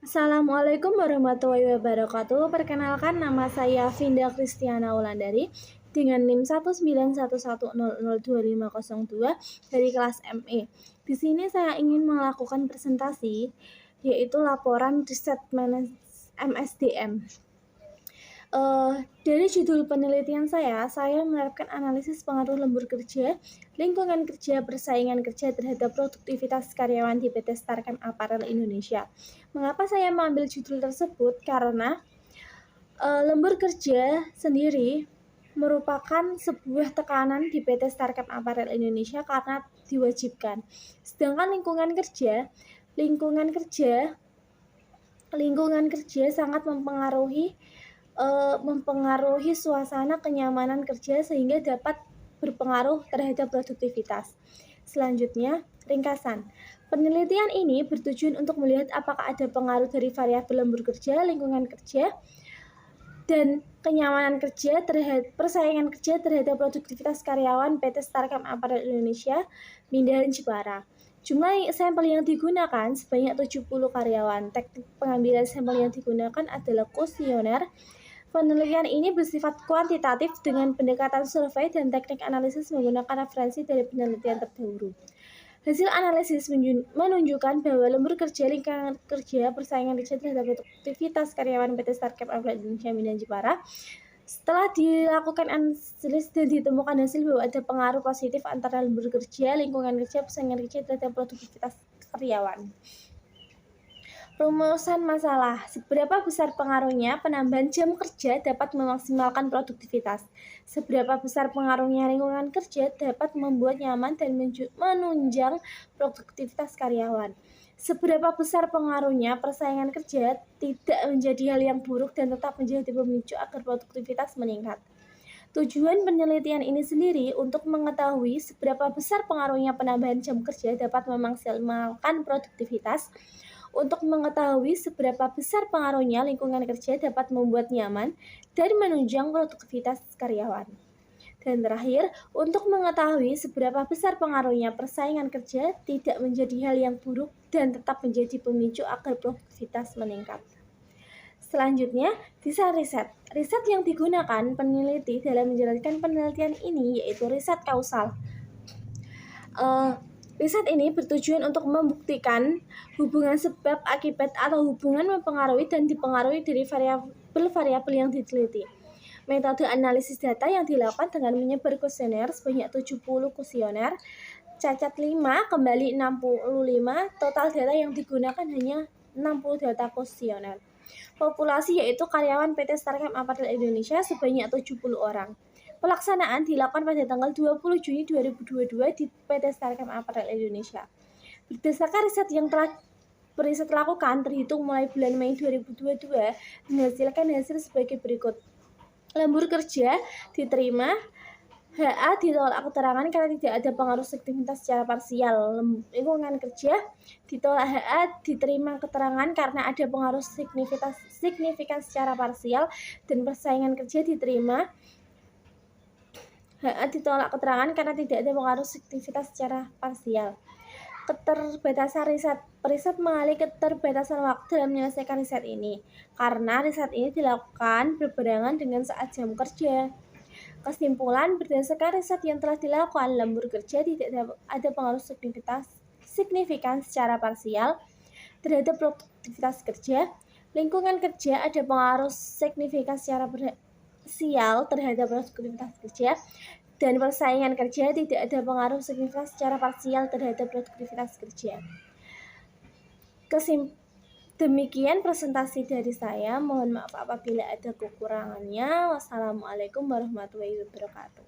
Assalamualaikum warahmatullahi wabarakatuh. Perkenalkan, nama saya Vinda Kristiana Wulandari dengan NIM 191100252 dari kelas ME. Di sini saya ingin melakukan presentasi yaitu laporan riset MSDM. Dari judul penelitian saya menerapkan analisis pengaruh lembur kerja, lingkungan kerja, persaingan kerja terhadap produktivitas karyawan di PT Starchem Apparel Indonesia. Mengapa saya mengambil judul tersebut? Karena lembur kerja sendiri merupakan sebuah tekanan di PT Starchem Apparel Indonesia karena diwajibkan. Sedangkan lingkungan kerja sangat mempengaruhi suasana kenyamanan kerja sehingga dapat berpengaruh terhadap produktivitas. Selanjutnya, ringkasan. Penelitian ini bertujuan untuk melihat apakah ada pengaruh dari variabel lembur kerja, lingkungan kerja, dan kenyamanan kerja terhadap persaingan kerja terhadap produktivitas karyawan PT Starchem Apparel Indonesia, Mindahan Jepara. Jumlah sampel yang digunakan sebanyak 70 karyawan. Teknik pengambilan sampel yang digunakan adalah kuesioner. Penelitian ini bersifat kuantitatif dengan pendekatan survei dan teknik analisis menggunakan referensi dari penelitian terdahulu. Hasil analisis menunjukkan bahwa lembur kerja, lingkungan kerja, persaingan kerja terhadap produktivitas karyawan PT Starchem Apparel Indonesia Mindahan Jepara. Setelah dilakukan analisis dan ditemukan hasil bahwa ada pengaruh positif antara lembur kerja, lingkungan kerja, persaingan kerja terhadap produktivitas karyawan. Rumusan masalah. Seberapa besar pengaruhnya penambahan jam kerja dapat memaksimalkan produktivitas? Seberapa besar pengaruhnya lingkungan kerja dapat membuat nyaman dan menunjang produktivitas karyawan? Seberapa besar pengaruhnya persaingan kerja tidak menjadi hal yang buruk dan tetap menjadi pemicu agar produktivitas meningkat? Tujuan penelitian ini sendiri untuk mengetahui seberapa besar pengaruhnya penambahan jam kerja dapat memaksimalkan produktivitas, untuk mengetahui seberapa besar pengaruhnya lingkungan kerja dapat membuat nyaman dan menunjang produktivitas karyawan. Dan terakhir, untuk mengetahui seberapa besar pengaruhnya persaingan kerja tidak menjadi hal yang buruk dan tetap menjadi pemicu agar produktivitas meningkat. Selanjutnya, desain riset. Riset yang digunakan peneliti dalam menjalankan penelitian ini yaitu riset kausal. Riset ini bertujuan untuk membuktikan hubungan sebab akibat atau hubungan mempengaruhi dan dipengaruhi dari variabel yang diteliti. Metode analisis data yang dilakukan dengan menyebar kuesioner sebanyak 70 kuesioner, cacat 5 kembali 65, total data yang digunakan hanya 60 data kuesioner. Populasi yaitu karyawan PT Starchem Apparel Indonesia sebanyak 70 orang. Pelaksanaan dilakukan pada tanggal 20 Juni 2022 di PT Starchem Apparel Indonesia. Berdasarkan riset yang telah lakukan terhitung mulai bulan Mei 2022 menghasilkan hasil sebagai berikut. Lembur kerja diterima, HA ditolak keterangan karena tidak ada pengaruh signifikan secara parsial. Lingkungan kerja ditolak, HA diterima keterangan karena ada pengaruh signifikan secara parsial, dan persaingan kerja diterima, HA ditolak keterangan karena tidak ada pengaruh signifikan secara parsial. Keterbatasan riset. Riset mengalami keterbatasan waktu dalam menyelesaikan riset ini karena riset ini dilakukan berbarengan dengan saat jam kerja. Kesimpulan, berdasarkan riset yang telah dilakukan, lembur kerja tidak ada pengaruh signifikan secara parsial terhadap produktivitas kerja. Lingkungan kerja ada pengaruh signifikan secara parsial terhadap produktivitas kerja, dan persaingan kerja tidak ada pengaruh signifikan secara parsial terhadap produktivitas kerja. Demikian presentasi dari saya. Mohon maaf apabila ada kekurangannya. Wassalamualaikum warahmatullahi wabarakatuh.